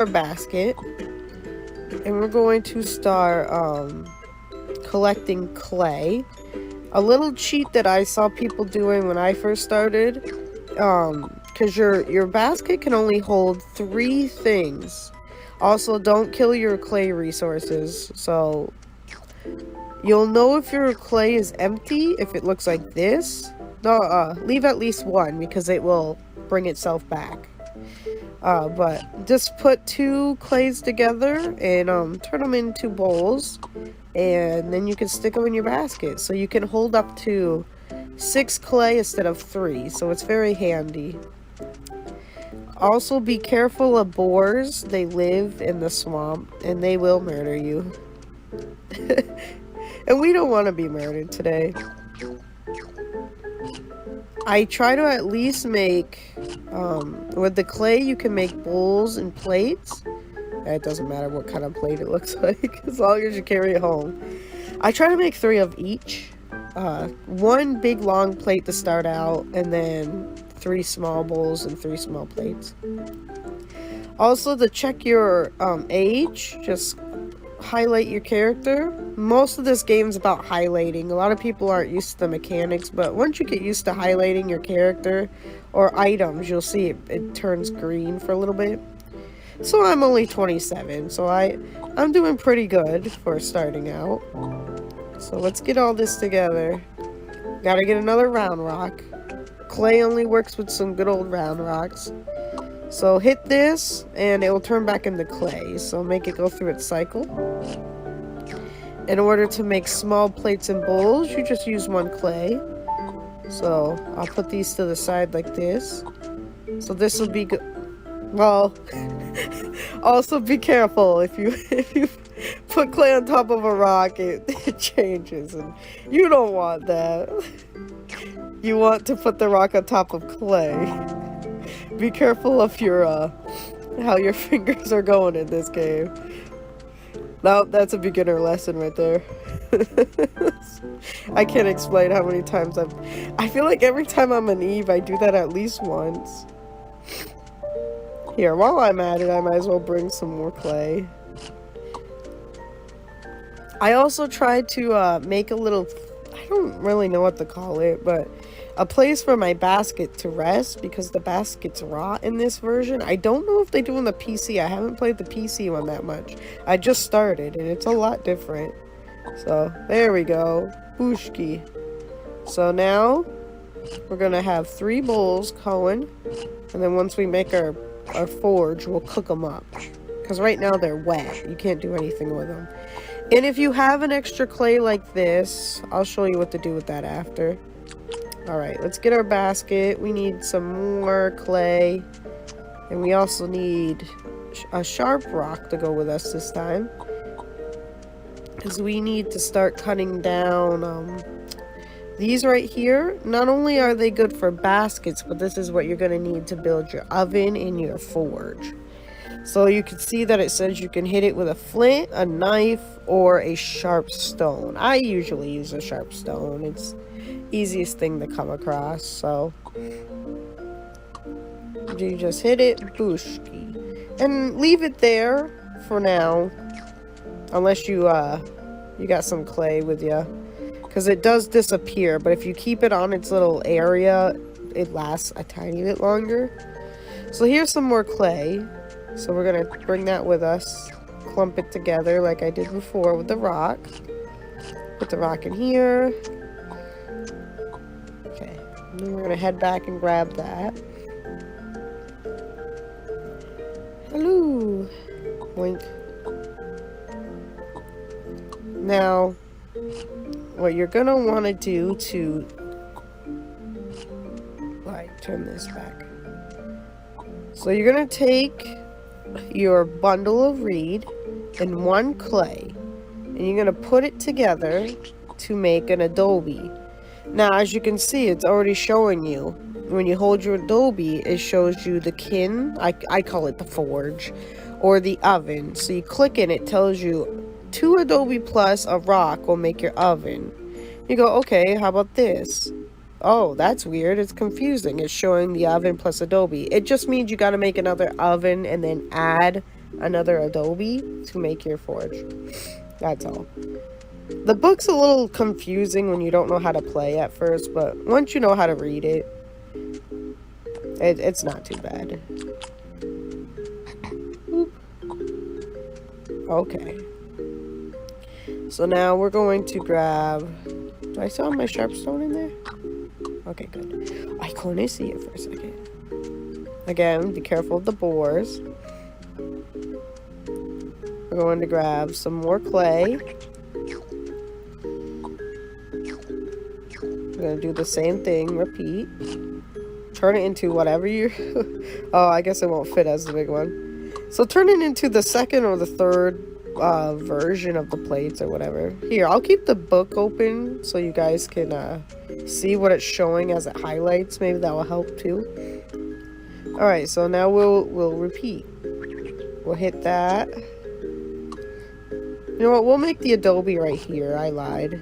our basket. And we're going to start collecting clay. A little cheat that I saw people doing when I first started, because your basket can only hold 3 things. Also, don't kill your clay resources. So you'll know if your clay is empty if it looks like this. No, leave at least 1 because it will bring itself back. But just put 2 clays together and turn them into bowls, and then you can stick them in your basket. So you can hold up to 6 clay instead of 3, so it's very handy. Also, be careful of boars. They live in the swamp and they will murder you. And we don't want to be murdered today. I try to at least make, with the clay you can make bowls and plates. It doesn't matter what kind of plate it looks like, as long as you carry it home. I try to make 3 of each. 1 big long plate to start out, and then 3 small bowls and 3 small plates. Also, to check your age, just highlight your character. Most of this game is about highlighting. A lot of people aren't used to the mechanics, but once you get used to highlighting your character or items, you'll see it turns green for a little bit. So I'm only 27, so I'm doing pretty good for starting out. So let's get all this together. Gotta get another round rock. Clay only works with some good old round rocks. So hit this and it will turn back into clay. So make it go through its cycle. In order to make small plates and bowls, you just use 1 clay. So I'll put these to the side like this. So this will be good. Well, also be careful if you put clay on top of a rock, it changes, and you don't want that. You want to put the rock on top of clay. Be careful of your how your fingers are going in this game. Now that's a beginner lesson right there. I can't explain how many times I feel like every time I'm an Eve, I do that at least once. Here, while I'm at it, I might as well bring some more clay. I also tried to make a little, I don't really know what to call it, but a place for my basket to rest, because the basket's raw in this version. I don't know if they do on the PC. I haven't played the PC one that much. I just started, and it's a lot different. So, there we go. Booshki. So now, we're going to have 3 bowls going, and then once we make our forge, we'll cook them up. Because right now they're wet. You can't do anything with them. And if you have an extra clay like this, I'll show you what to do with that after. Alright, let's get our basket. We need some more clay. And we also need a sharp rock to go with us this time. Because we need to start cutting down these right here. Not only are they good for baskets, but this is what you're going to need to build your oven and your forge. So you can see that it says you can hit it with a flint, a knife, or a sharp stone. I usually use a sharp stone. It's easiest thing to come across. So you just hit it, booshki, and leave it there for now, unless you got some clay with you, because it does disappear. But if you keep it on its little area, it lasts a tiny bit longer. So here's some more clay. So we're going to bring that with us, clump it together like I did before with the rock. Put the rock in here. Okay, and then we're going to head back and grab that. Hello. Boink. Now, what you're going to want to do to, like, turn this back. So you're going to take your bundle of reed and 1 clay, and you're going to put it together to make an adobe. Now, as you can see, it's already showing you. When you hold your adobe, it shows you the kin. I call it the forge, or the oven. So you click it, it tells you 2 adobe plus a rock will make your oven. You go, okay, how about this? Oh, that's weird. It's confusing. It's showing the oven plus adobe. It just means you got to make another oven and then add another adobe to make your forge. That's all. The book's a little confusing when you don't know how to play at first, but once you know how to read it, it's not too bad. Oop. Okay. So now we're going to grab... Do I still have my sharpstone in there? Okay, good. I couldn't see it for a second. Again, be careful of the boars. We're going to grab some more clay. We're going to do the same thing, repeat. Turn it into whatever you... Oh, I guess it won't fit as the big one. So turn it into the second or the third version of the plates or whatever. Here, I'll keep the book open so you guys can see what it's showing as it highlights. Maybe that will help too. Alright, so now we'll repeat. We'll hit that. You know what? We'll make the adobe right here. I lied.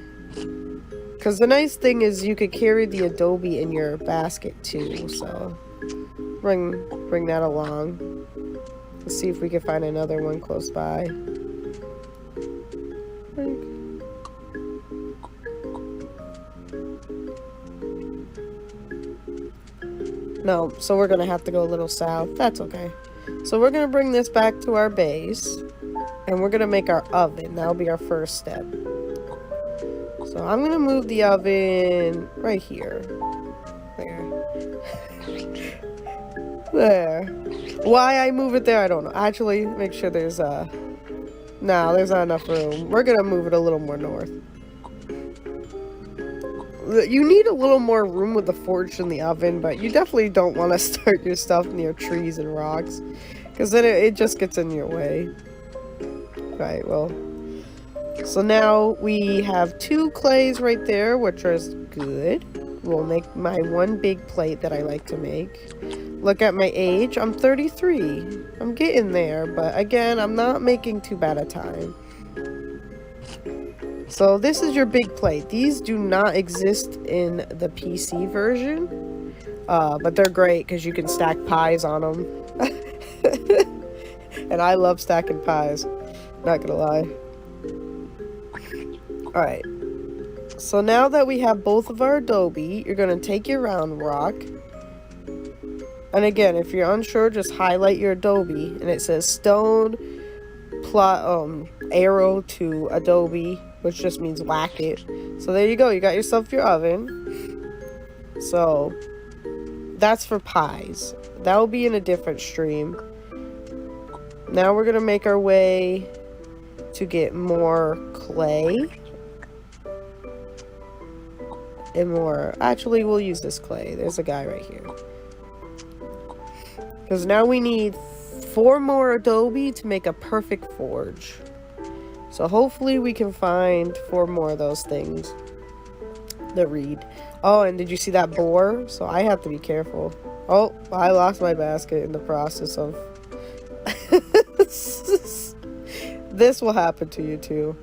Because the nice thing is you could carry the adobe in your basket too. So bring that along. Let's see if we can find another one close by. No, so we're gonna have to go a little south. That's okay. So we're gonna bring this back to our base, and we're gonna make our oven. That'll be our first step. So I'm gonna move the oven right here. There. There. Why I move it there, I don't know. Actually, make sure there's no, there's not enough room. We're gonna move it a little more north. You need a little more room with the forge in the oven, but you definitely don't want to start your stuff near trees and rocks, because then it just gets in your way. Right, well. So now we have 2 clays right there, which is good. We'll make my one big plate that I like to make. Look at my age. I'm 33. I'm getting there, but again, I'm not making too bad a time. So this is your big plate. These do not exist in the PC version, but they're great because you can stack pies on them. And I love stacking pies, not gonna lie. Alright, so now that we have both of our adobe, you're gonna take your round rock. And again, if you're unsure, just highlight your adobe, and it says stone plot arrow to adobe, which just means whack it. So there you go, you got yourself your oven. So that's for pies. That will be in a different stream. Now we're gonna make our way to get more clay. And more, actually we'll use this clay. There's a guy right here. Because now we need 4 more adobe to make a perfect forge. So hopefully we can find 4 more of those things. The reed. Oh, and did you see that boar? So I have to be careful. Oh, I lost my basket in the process of... This will happen to you too.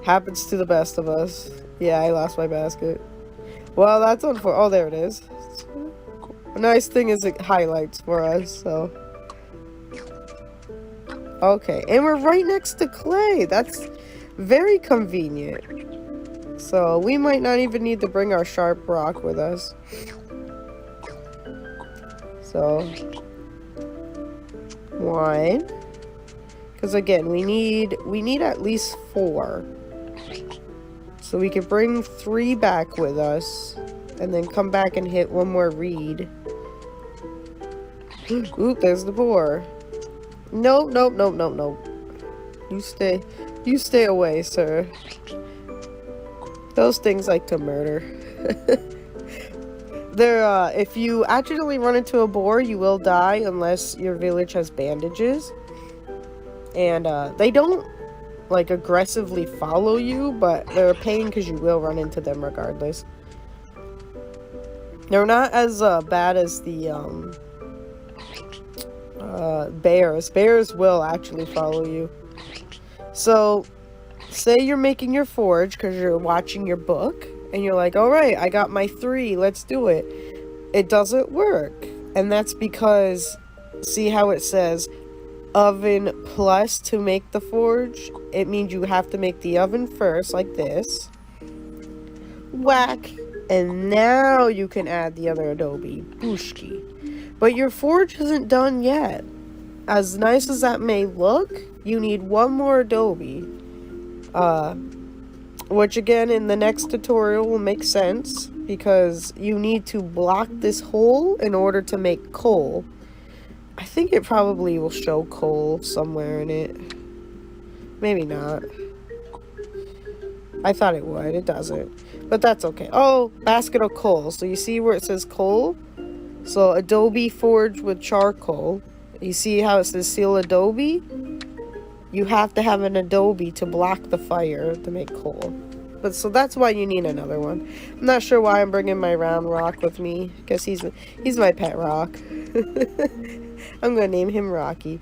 Happens to the best of us. Yeah, I lost my basket. Well, that's unfortunate. Oh, there it is. A nice thing is it highlights for us, so... Okay, and we're right next to clay. That's very convenient. So we might not even need to bring our sharp rock with us. So 1, because again we need at least 4. So we could bring 3 back with us, and then come back and hit 1 more reed. Oop, there's the boar. Nope, nope, nope, nope, nope. You stay away, sir. Those things like to murder. If you accidentally run into a boar, you will die unless your village has bandages. And they don't like aggressively follow you, but they're a pain because you will run into them regardless. They're not as bad as the bears. Bears will actually follow you. So say you're making your forge because you're watching your book and you're like, all right, I got my 3, let's do it. It doesn't work. And that's because, see how it says oven plus to make the forge, it means you have to make the oven first, like this. Whack. And now you can add the other adobe. Booshki. But your forge isn't done yet. As nice as that may look, you need one more adobe. Which again in the next tutorial will make sense, because you need to block this hole in order to make coal. I think it probably will show coal somewhere in it. Maybe not. I thought it would. It doesn't. But that's okay. Oh, basket of coal. So you see where it says coal? So adobe forge with charcoal. You see how it says seal adobe? You have to have an adobe to block the fire to make coal. But so that's why you need another one. I'm not sure why I'm bringing my round rock with me. Because he's my pet rock. I'm going to name him Rocky.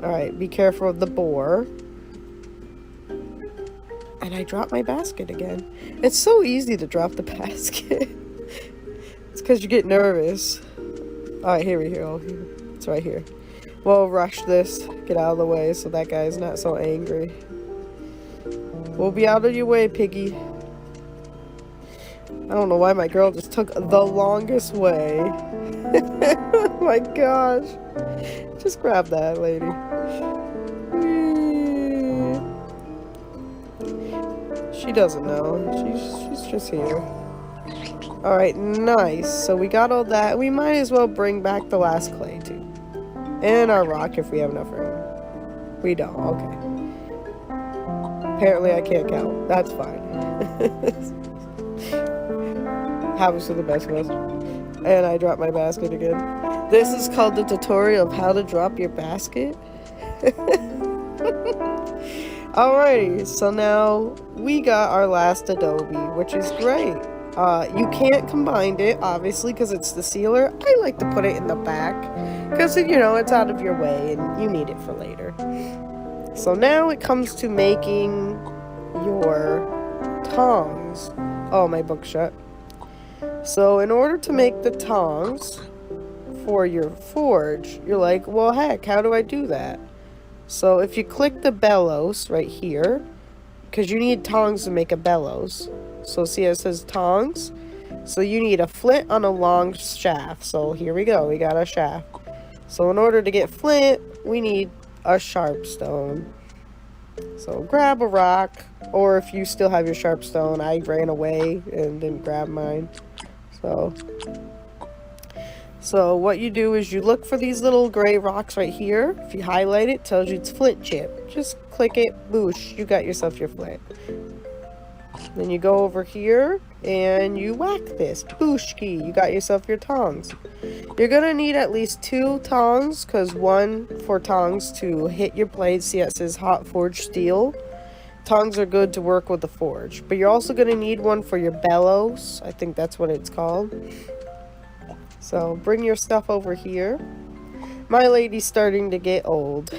Alright, be careful of the boar. And I dropped my basket again. It's so easy to drop the basket. It's because you get nervous. Alright, here we go. It's right here. We'll rush this. Get out of the way so that guy's not so angry. We'll be out of your way, piggy. I don't know why my girl just took the longest way. Oh my gosh. Just grab that, lady. She doesn't know. She's just here. Alright, nice. So we got all that. We might as well bring back the last clay, too. And our rock if we have enough room. We don't. Okay. Apparently I can't count. That's fine. Happens to the best of us. And I dropped my basket again. This is called the tutorial of how to drop your basket. Alrighty, so now we got our last adobe, which is great. You can't combine it, obviously, because it's the sealer. I like to put it in the back, because, you know, it's out of your way, and you need it for later. So now it comes to making your tongs. Oh, my book's shut. So in order to make the tongs for your forge, you're like, well, heck, how do I do that? So if you click the bellows right here, because you need tongs to make a bellows. So see how it says tongs? So you need a flint on a long shaft. So here we go, we got a shaft. So in order to get flint, we need a sharp stone. So grab a rock, or if you still have your sharp stone, I ran away and didn't grab mine. So what you do is you look for these little gray rocks right here. If you highlight it, it tells you it's flint chip. Just click it, boosh, you got yourself your flint. Then you go over here and you whack this, booshki, you got yourself your tongs. You're gonna need at least 2 tongs, because one for tongs to hit your blade. See it says hot forged steel. Tongs are good to work with the forge, but you're also gonna need one for your bellows. I think that's what it's called. So bring your stuff over here. My lady's starting to get old.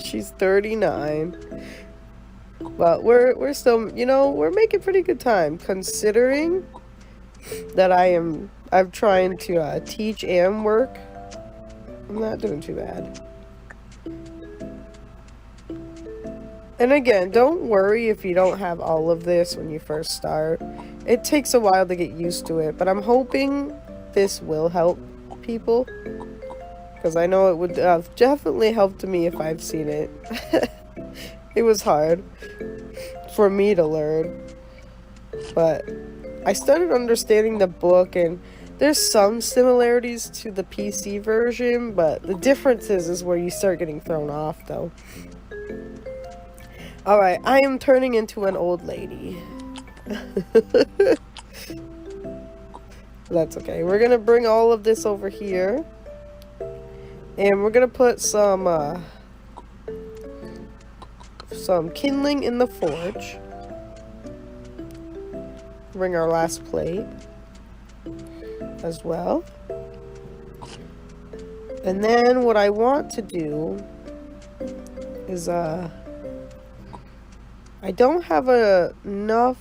She's 39. But we're still, you know, we're making pretty good time, considering that I'm trying to teach and work. I'm not doing too bad. And again, don't worry if you don't have all of this when you first start. It takes a while to get used to it, but I'm hoping this will help people, because I know it would have definitely helped me if I've seen it. It was hard for me to learn, but I started understanding the book, and there's some similarities to the PC version, but the difference is where you start getting thrown off, though. Alright, I am turning into an old lady. That's okay. We're gonna bring all of this over here, and we're gonna put some kindling in the forge. Bring our last plate as well. And then what I want to do is I don't have enough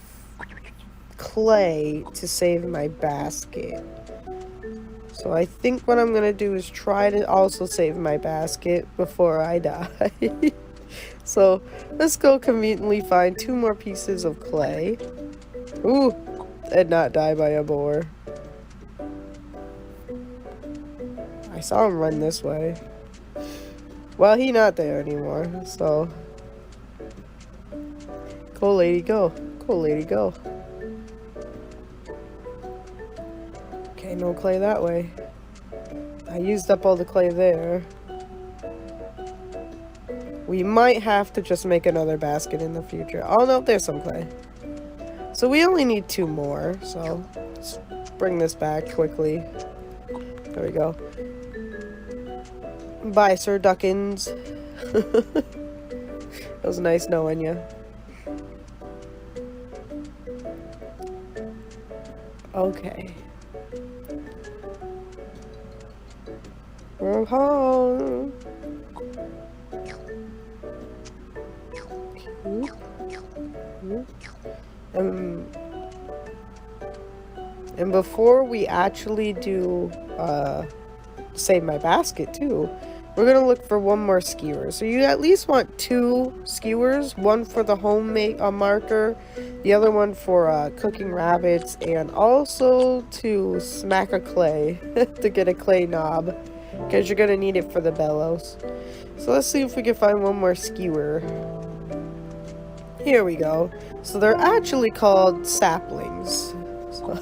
clay to save my basket. So So I think what I'm gonna do is try to also save my basket before I die. So let's go conveniently find 2 more pieces of clay. Ooh, and not die by a boar. I saw him run this way. Well, he not there anymore, so. Go, lady, go. Go, lady, go. Okay, no clay that way. I used up all the clay there. We might have to just make another basket in the future. Oh no, there's some clay. So we only need 2 more, so let's bring this back quickly. There we go. Bye, Sir Duckins. It was nice knowing you. Okay. We're home. And before we actually do save my basket too, we're gonna look for 1 more skewer. So you at least want 2 skewers, 1 for the homemade marker, the other one for cooking rabbits, and also to smack a clay to get a clay knob, because you're gonna need it for the bellows. So let's see if we can find 1 more skewer. Here we go. So they're actually called saplings. So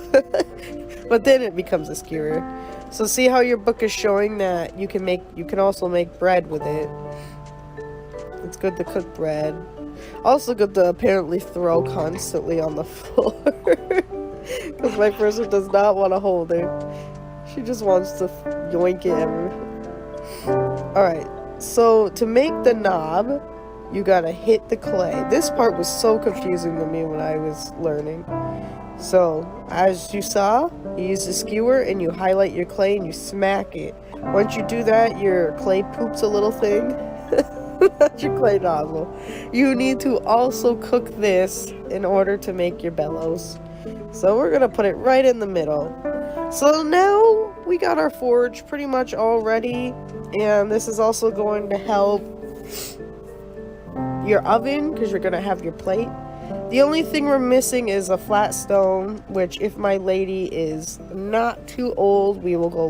but then it becomes a skewer. So see how your book is showing that you can also make bread with it. It's good to cook bread. Also good to apparently throw constantly on the floor. Because my person does not want to hold it. She just wants to yoink it everywhere. Alright, so to make the knob, you gotta hit the clay. This part was so confusing to me when I was learning. So, as you saw, you use the skewer and you highlight your clay and you smack it. Once you do that, your clay poops a little thing. That's your clay nozzle. You need to also cook this in order to make your bellows. So we're gonna put it right in the middle. So now we got our forge pretty much all ready, and this is also going to help your oven because you're gonna have your plate. The only thing we're missing is a flat stone, which if my lady is not too old, we will go